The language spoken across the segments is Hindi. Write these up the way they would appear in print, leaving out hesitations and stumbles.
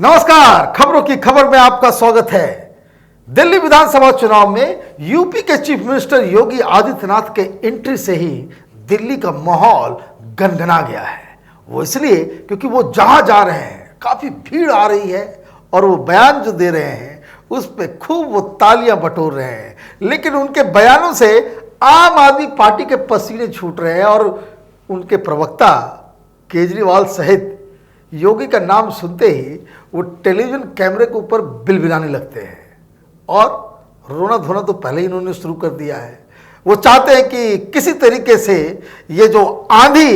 नमस्कार, खबरों की खबर में आपका स्वागत है। दिल्ली विधानसभा चुनाव में यूपी के चीफ मिनिस्टर योगी आदित्यनाथ के एंट्री से ही दिल्ली का माहौल गनगना गया है। वो इसलिए क्योंकि वो जहां जा रहे हैं काफी भीड़ आ रही है और वो बयान जो दे रहे हैं उस पे खूब वो तालियां बटोर रहे हैं, लेकिन उनके बयानों से आम आदमी पार्टी के पसीने छूट रहे हैं और उनके प्रवक्ता केजरीवाल सहित योगी का नाम सुनते ही वो टेलीविजन कैमरे के ऊपर बिलबिलाने लगते हैं और रोना धोना तो पहले ही इन्होंने शुरू कर दिया है। वो चाहते हैं कि किसी तरीके से ये जो आंधी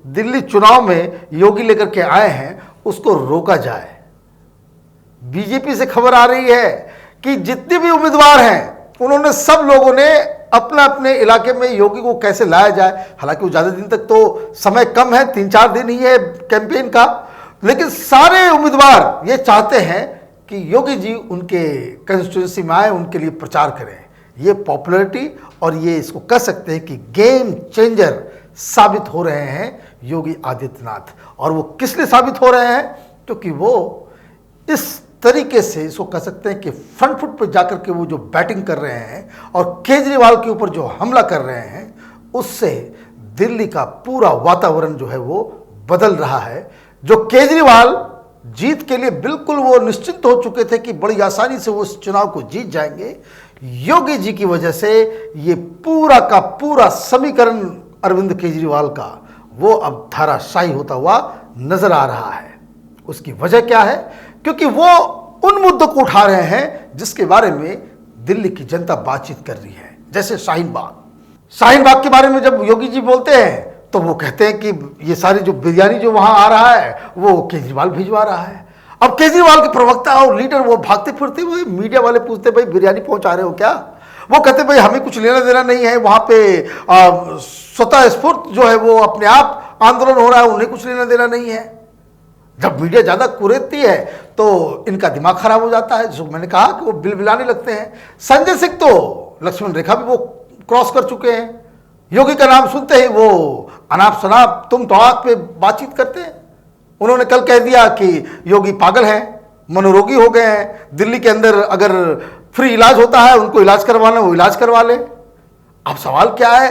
दिल्ली चुनाव में योगी लेकर के आए हैं उसको रोका जाए। बीजेपी से खबर आ रही है कि जितने भी उम्मीदवार हैं उन्होंने सब लोगों ने अपने अपने इलाके में योगी को कैसे लाया जाए, हालांकि वो ज़्यादा दिन तक तो समय कम है, 3-4 दिन ही है कैंपेन का, लेकिन सारे उम्मीदवार ये चाहते हैं कि योगी जी उनके कंस्टिट्यूंसी में आए, उनके लिए प्रचार करें। ये पॉपुलैरिटी और ये इसको कह सकते हैं कि गेम चेंजर साबित हो रहे हैं योगी आदित्यनाथ। और वो किस लिए साबित हो रहे हैं? क्योंकि वो इस तरीके से इसको कह सकते हैं कि फ्रंट फुट पर जाकर के वो जो बैटिंग कर रहे हैं और केजरीवाल के ऊपर जो हमला कर रहे हैं उससे दिल्ली का पूरा वातावरण जो है वो बदल रहा है। जो केजरीवाल जीत के लिए बिल्कुल वो निश्चिंत हो चुके थे कि बड़ी आसानी से वो इस चुनाव को जीत जाएंगे, योगी जी की वजह से ये पूरा का पूरा समीकरण अरविंद केजरीवाल का वो अब धाराशायी होता हुआ नजर आ रहा है। उसकी वजह क्या है? क्योंकि वो उन मुद्दों को उठा रहे हैं जिसके बारे में दिल्ली की जनता बातचीत कर रही है, जैसे शाहीन बाग के बारे में जब योगी जी बोलते हैं तो वो कहते हैं कि ये सारी जो बिरयानी जो वहां आ रहा है वो केजरीवाल भिजवा रहा है। अब केजरीवाल के प्रवक्ता और लीडर वो भागते फिरते हुए मीडिया वाले पूछते भाई बिरयानी पहुंचा रहे हो क्या? वो कहते भाई हमें कुछ लेना देना नहीं है, वहां पे स्वतः स्फूर्त जो है वो अपने आप आंदोलन हो रहा है, उन्हें कुछ लेना देना नहीं है। जब मीडिया ज्यादा कुरेदती है तो इनका दिमाग खराब हो जाता है, जो मैंने कहा कि वो बिलबिलाने लगते हैं। संजय सिंह तो लक्ष्मण रेखा भी वो क्रॉस कर चुके हैं। योगी का नाम सुनते ही वो अनाप शनाप तुम तड़ाक पे बातचीत करते हैं। उन्होंने कल कह दिया कि योगी पागल हैं, मनोरोगी हो गए हैं, दिल्ली के अंदर अगर फ्री इलाज होता है उनको इलाज करवाना वो इलाज करवा ले। अब सवाल क्या है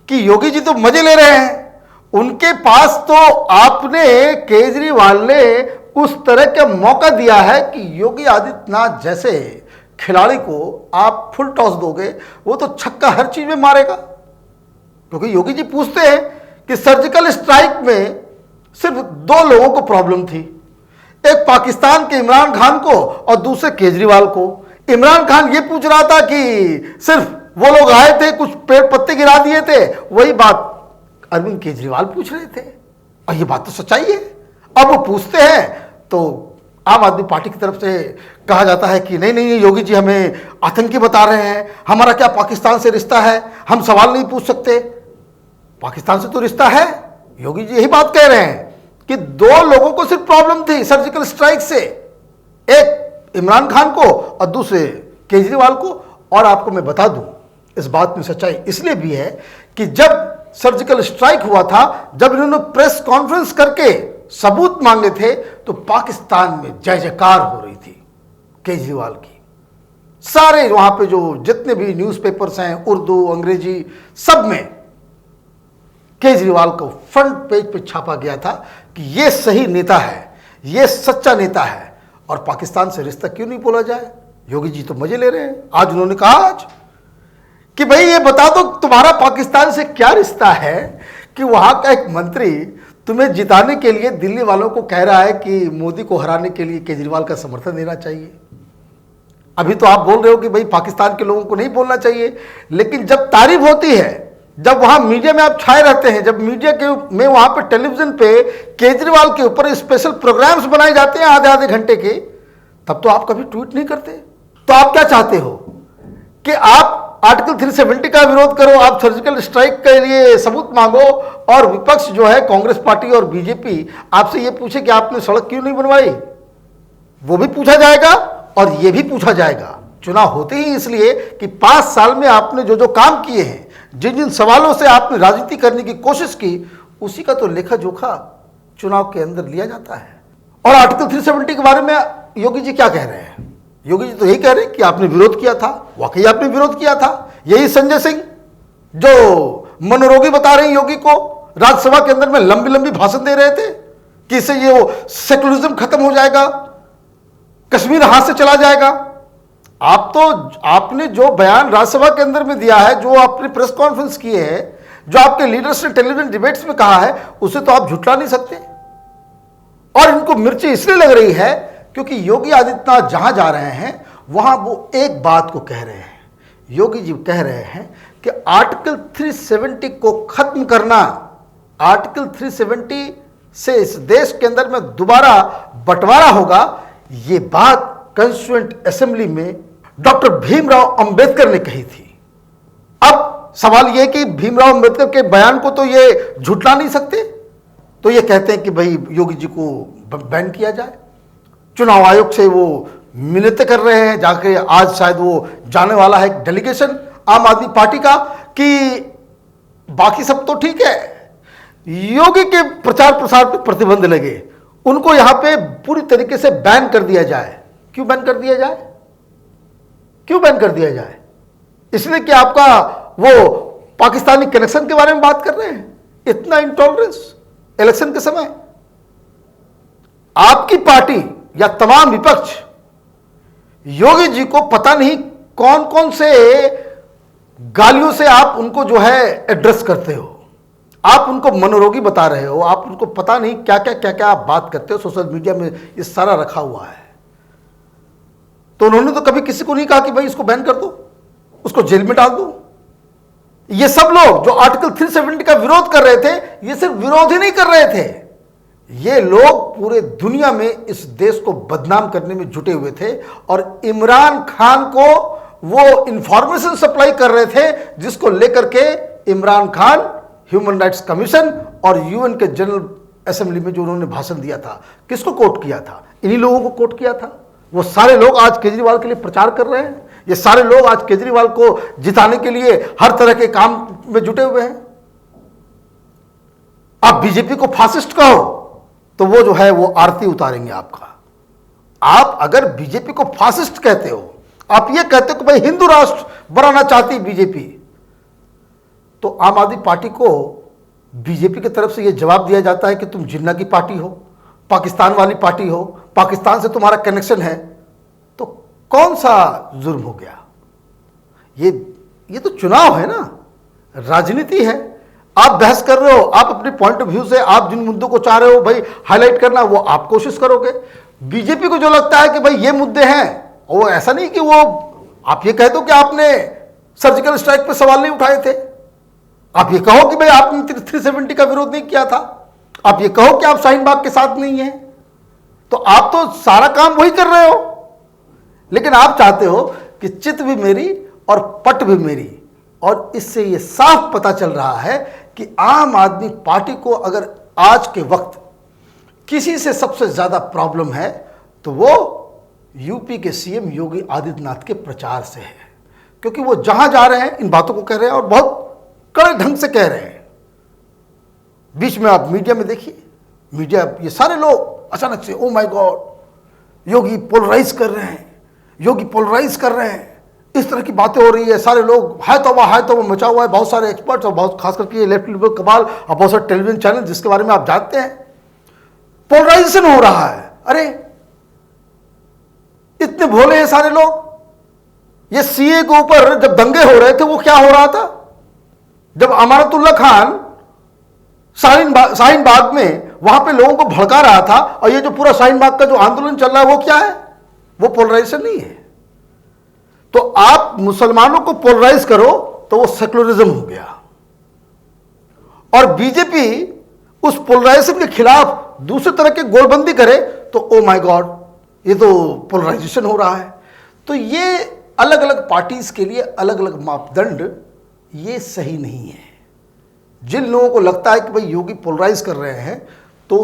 कि योगी जी तो मजे ले रहे हैं, उनके पास तो आपने केजरीवाल ने उस तरह का मौका दिया है कि योगी आदित्यनाथ जैसे खिलाड़ी को आप फुल टॉस दोगे वो तो छक्का हर चीज में मारेगा। क्योंकि योगी जी पूछते हैं कि सर्जिकल स्ट्राइक में सिर्फ 2 लोगों को प्रॉब्लम थी, एक पाकिस्तान के इमरान खान को और दूसरे केजरीवाल को। इमरान खान ये पूछ रहा था कि सिर्फ वो लोग आए थे कुछ पेड़ पत्ते गिरा दिए थे, वही बात अरविंद केजरीवाल पूछ रहे थे और ये बात तो सच्चाई है। अब वो पूछते हैं तो आम आदमी पार्टी की तरफ से कहा जाता है कि नहीं नहीं योगी जी हमें आतंकी बता रहे हैं, हमारा क्या पाकिस्तान से रिश्ता है, हम सवाल नहीं पूछ सकते। पाकिस्तान से तो रिश्ता है। योगी जी यही बात कह रहे हैं कि 2 लोगों को सिर्फ प्रॉब्लम थी सर्जिकल स्ट्राइक से, एक इमरान खान को और दूसरे केजरीवाल को। और आपको मैं बता दूं इस बात में सच्चाई इसलिए भी है कि जब सर्जिकल स्ट्राइक हुआ था, जब इन्होंने प्रेस कॉन्फ्रेंस करके सबूत मांगे थे तो पाकिस्तान में जय जयकार हो रही थी केजरीवाल की। सारे वहां पे जो जितने भी न्यूज़पेपर्स हैं उर्दू अंग्रेजी सब में केजरीवाल को फ्रंट पेज पे छापा गया था कि ये सही नेता है, ये सच्चा नेता है और पाकिस्तान से रिश्ता क्यों नहीं बोला जाए। योगी जी तो मजे ले रहे हैं। आज उन्होंने कहा आज कि भाई ये बता दो तुम्हारा पाकिस्तान से क्या रिश्ता है कि वहां का एक मंत्री तुम्हें जिताने के लिए दिल्ली वालों को कह रहा है कि मोदी को हराने के लिए केजरीवाल का समर्थन देना चाहिए। अभी तो आप बोल रहे हो कि भाई पाकिस्तान के लोगों को नहीं बोलना चाहिए, लेकिन जब तारीफ होती है, जब वहां मीडिया में आप छाए रहते हैं, जब मीडिया के में वहां पे टेलीविजन पे केजरीवाल के ऊपर स्पेशल प्रोग्राम्स बनाए जाते हैं आधे घंटे के, तब तो आप कभी ट्वीट नहीं करते। तो आप क्या चाहते हो कि आप आर्टिकल 370 का विरोध करो, आप सर्जिकल स्ट्राइक के लिए सबूत मांगो और विपक्ष जो है कांग्रेस पार्टी और बीजेपी आपसे ये पूछे कि आपने सड़क क्यों नहीं बनवाई? वो भी पूछा जाएगा और ये भी पूछा जाएगा। चुनाव होते ही इसलिए कि 5 साल में आपने जो जो काम किए हैं, जिन जिन सवालों से आपने राजनीति करने की कोशिश की, उसी का तो लेखा जोखा चुनाव के अंदर लिया जाता है। और आर्टिकल 370 के बारे में योगी जी क्या कह रहे हैं? योगी जी तो यही कह रहे हैं कि आपने विरोध किया था। वाकई आपने विरोध किया था। यही संजय सिंह जो मनोरोगी बता रहे हैं योगी को, राज्यसभा के अंदर में लंबी लंबी भाषण दे रहे थे कि इससे ये वो सेकुलरिज्म खत्म हो जाएगा, कश्मीर हाथ से चला जाएगा। आपने जो बयान राज्यसभा के अंदर में दिया है, जो आपने प्रेस कॉन्फ्रेंस किए हैं, जो आपके लीडर्स ने टेलीविजन डिबेट्स में कहा है, उसे तो आप झुठला नहीं सकते। और इनको मिर्ची इसलिए लग रही है क्योंकि योगी आदित्यनाथ जहां जा रहे हैं वहां वो एक बात को कह रहे हैं। योगी जी कह रहे हैं कि आर्टिकल 370 को खत्म करना, आर्टिकल 370 से इस देश के अंदर में दोबारा बंटवारा होगा, ये बात कॉन्स्टिट्यूएंट असेंबली में डॉक्टर भीमराव अंबेडकर ने कही थी। अब सवाल यह कि भीमराव अंबेडकर के बयान को तो ये झुठला नहीं सकते, तो ये कहते हैं कि भाई योगी जी को बैन किया जाए। चुनाव आयोग से वो मिन्नतें कर रहे हैं, जाके आज शायद वो जाने वाला है एक डेलीगेशन आम आदमी पार्टी का, कि बाकी सब तो ठीक है, योगी के प्रचार प्रसार पर प्रतिबंध लगे, उनको यहां पे पूरी तरीके से बैन कर दिया जाए। क्यों बैन कर दिया जाए? क्यों बैन कर दिया जाए? इसलिए कि आपका वो पाकिस्तानी कनेक्शन के बारे में बात कर रहे हैं। इतना इंटॉलरेंस इलेक्शन के समय। आपकी पार्टी या तमाम विपक्ष योगी जी को पता नहीं कौन कौन से गालियों से आप उनको जो है एड्रेस करते हो, आप उनको मनोरोगी बता रहे हो, आप उनको पता नहीं क्या क्या आप बात करते हो। सोशल मीडिया में ये सारा रखा हुआ है। तो उन्होंने तो कभी किसी को नहीं कहा कि भाई इसको बैन कर दो, उसको जेल में डाल दो। ये सब लोग जो आर्टिकल 370 का विरोध कर रहे थे, ये सिर्फ विरोध ही नहीं कर रहे थे, ये लोग पूरे दुनिया में इस देश को बदनाम करने में जुटे हुए थे और इमरान खान को वो इंफॉर्मेशन सप्लाई कर रहे थे जिसको लेकर के Imran Khan human rights commission और यूएन के जनरल असेंबली में जो उन्होंने भाषण दिया था, किसको कोट किया था? इन्हीं लोगों को कोट किया था। वो सारे लोग आज केजरीवाल के लिए प्रचार कर रहे हैं। ये सारे लोग आज केजरीवाल को जिताने के लिए हर तरह के काम में जुटे हुए हैं। आप बीजेपी को फासिस्ट कहो तो वो जो है वो आरती उतारेंगे आपका। आप अगर बीजेपी को फासिस्ट कहते हो, आप ये कहते हो कि भाई हिंदू राष्ट्र बनाना चाहती बीजेपी, तो आम आदमी पार्टी को बीजेपी की तरफ से यह जवाब दिया जाता है कि तुम जिन्ना की पार्टी हो, पाकिस्तान वाली पार्टी हो, पाकिस्तान से तुम्हारा कनेक्शन है। तो कौन सा जुर्म हो गया? ये तो चुनाव है ना, राजनीति है। आप बहस कर रहे हो, आप अपने पॉइंट ऑफ व्यू से आप जिन मुद्दों को चाह रहे हो भाई हाईलाइट करना, वो आप कोशिश करोगे। बीजेपी को जो लगता है कि भाई ये मुद्दे हैं, वो ऐसा नहीं कि वो आप ये कहते हो कि आपने सर्जिकल स्ट्राइक पे सवाल नहीं उठाए थे, आप ये कहो कि भाई आपने 370 का विरोध नहीं किया था, आप ये कहो कि आप शाहीन बाग के साथ नहीं है, तो आप तो सारा काम वही कर रहे हो। लेकिन आप चाहते हो कि चित भी मेरी और पट भी मेरी। और इससे ये साफ पता चल रहा है कि आम आदमी पार्टी को अगर आज के वक्त किसी से सबसे ज्यादा प्रॉब्लम है तो वो यूपी के सीएम योगी आदित्यनाथ के प्रचार से है। क्योंकि वो जहां जा रहे हैं इन बातों को कह रहे हैं और बहुत कड़े ढंग से कह रहे हैं। बीच में आप मीडिया में देखिए, मीडिया ये सारे लोग अचानक से oh my god Yogi polarise कर रहे हैं, योगी पोलराइज कर रहे हैं, इस तरह की बातें हो रही है। सारे लोग हाय तौबा मचा हुआ है। बहुत सारे एक्सपर्ट्स और बहुत खास करके लेफ्ट लिबरल कमाल और बहुत सारे टेलीविजन चैनल जिसके बारे में आप जानते हैं, पोलराइजेशन हो रहा है। अरे इतने भोले हैं सारे लोग। ये सीए के ऊपर जब दंगे हो रहे थे वो क्या हो रहा था? जब अमानतुल्लाह खान शाहीन बाग में वहां पे लोगों को भड़का रहा था, और ये जो पूरा शाहीन बाग का जो आंदोलन चल रहा है वो क्या है? वो पोलराइजेशन नहीं है। तो आप मुसलमानों को पोलराइज करो तो वो सेकुलरिज्म हो गया, और बीजेपी उस पोलराइजेशन के खिलाफ दूसरे तरह के गोलबंदी करे तो ओ माय गॉड ये तो पोलराइजेशन हो रहा है। तो ये अलग अलग पार्टीज के लिए अलग अलग मापदंड, ये सही नहीं है। जिन लोगों को लगता है कि भाई योगी पोलराइज कर रहे हैं, तो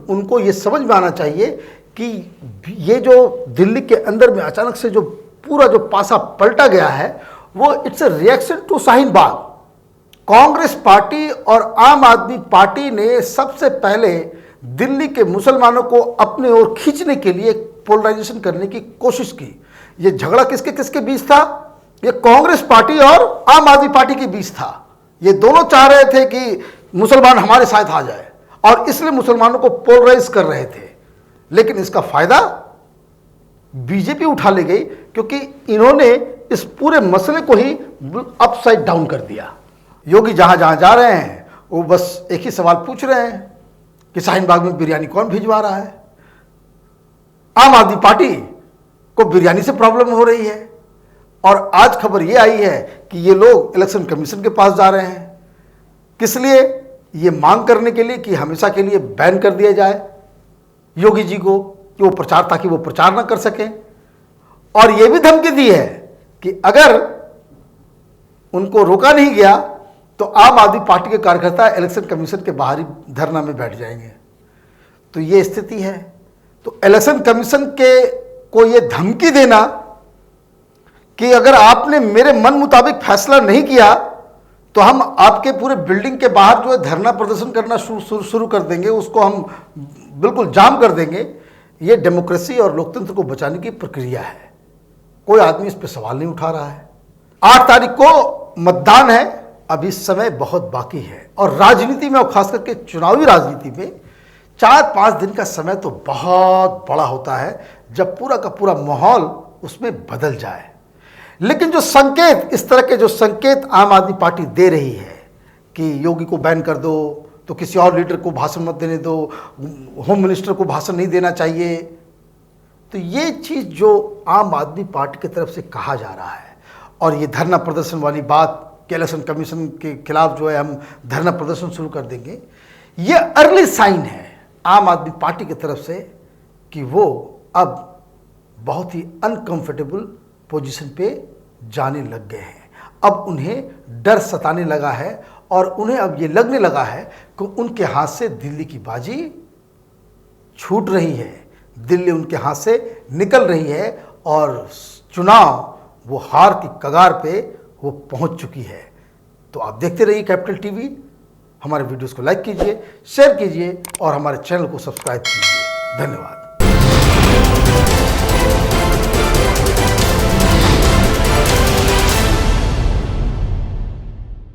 उनको ये समझ में आना चाहिए कि ये जो दिल्ली के अंदर में अचानक से जो पूरा जो पासा पलटा गया है वो it's a reaction to Shaheen Bagh. Congress party और आम आदमी पार्टी ने सबसे पहले दिल्ली के मुसलमानों को अपने ओर खींचने के लिए पोलराइजेशन करने की कोशिश की। ये झगड़ा किसके किसके बीच था? ये कांग्रेस पार्टी और आम आदमी पार्टी के बीच था। ये दोनों चाह रहे थे कि मुसलमान हमारे साथ आ जाए और इसलिए मुसलमानों को पोलराइज कर रहे थे। लेकिन इसका फायदा बीजेपी उठा ले गई, क्योंकि इन्होंने इस पूरे मसले को ही अपसाइड डाउन कर दिया। योगी जहां जहां जा रहे हैं वो बस एक ही सवाल पूछ रहे हैं कि शाहीन बाग में बिरयानी कौन भिजवा रहा है। आम आदमी पार्टी को बिरयानी से प्रॉब्लम हो रही है और आज खबर ये आई है कि ये लोग इलेक्शन कमीशन के पास जा रहे हैं। किस लिए? ये मांग करने के लिए कि हमेशा के लिए बैन कर दिया जाए योगी जी को, कि वो प्रचार, ताकि वो प्रचार ना कर सकें। और ये भी धमकी दी है कि अगर उनको रोका नहीं गया तो आम आदमी पार्टी के कार्यकर्ता इलेक्शन कमीशन के बाहर ही धरना में बैठ जाएंगे। तो ये स्थिति है। तो इलेक्शन कमीशन के को ये धमकी देना कि अगर आपने मेरे मन मुताबिक फैसला नहीं किया तो हम आपके पूरे बिल्डिंग के बाहर जो है धरना प्रदर्शन करना शुरू कर देंगे, उसको हम बिल्कुल जाम कर देंगे। ये डेमोक्रेसी और लोकतंत्र को बचाने की प्रक्रिया है। कोई आदमी इस पर सवाल नहीं उठा रहा है। 8 तारीख को मतदान है, अभी समय बहुत बाकी है। और राजनीति में, और खास करके चुनावी राजनीति में 4-5 दिन का समय तो बहुत बड़ा होता है, जब पूरा का पूरा माहौल उसमें बदल जाए। लेकिन जो संकेत, इस तरह के जो संकेत आम आदमी पार्टी दे रही है कि योगी को बैन कर दो, तो किसी और लीडर को भाषण मत देने दो, होम मिनिस्टर को भाषण नहीं देना चाहिए, तो ये चीज़ जो आम आदमी पार्टी की तरफ से कहा जा रहा है और ये धरना प्रदर्शन वाली बात कि इलेक्शन कमीशन के खिलाफ जो है हम धरना प्रदर्शन शुरू कर देंगे, ये अर्ली साइन है आम आदमी पार्टी की तरफ से कि वो अब बहुत ही अनकंफर्टेबल पोजीशन पे जाने लग गए हैं। अब उन्हें डर सताने लगा है और उन्हें अब ये लगने लगा है कि उनके हाथ से दिल्ली की बाजी छूट रही है, दिल्ली उनके हाथ से निकल रही है और चुनाव वो हार की कगार पे वो पहुंच चुकी है। तो आप देखते रहिए कैपिटल टीवी। हमारे वीडियोस को लाइक कीजिए, शेयर कीजिए और हमारे चैनल को सब्सक्राइब कीजिए। धन्यवाद।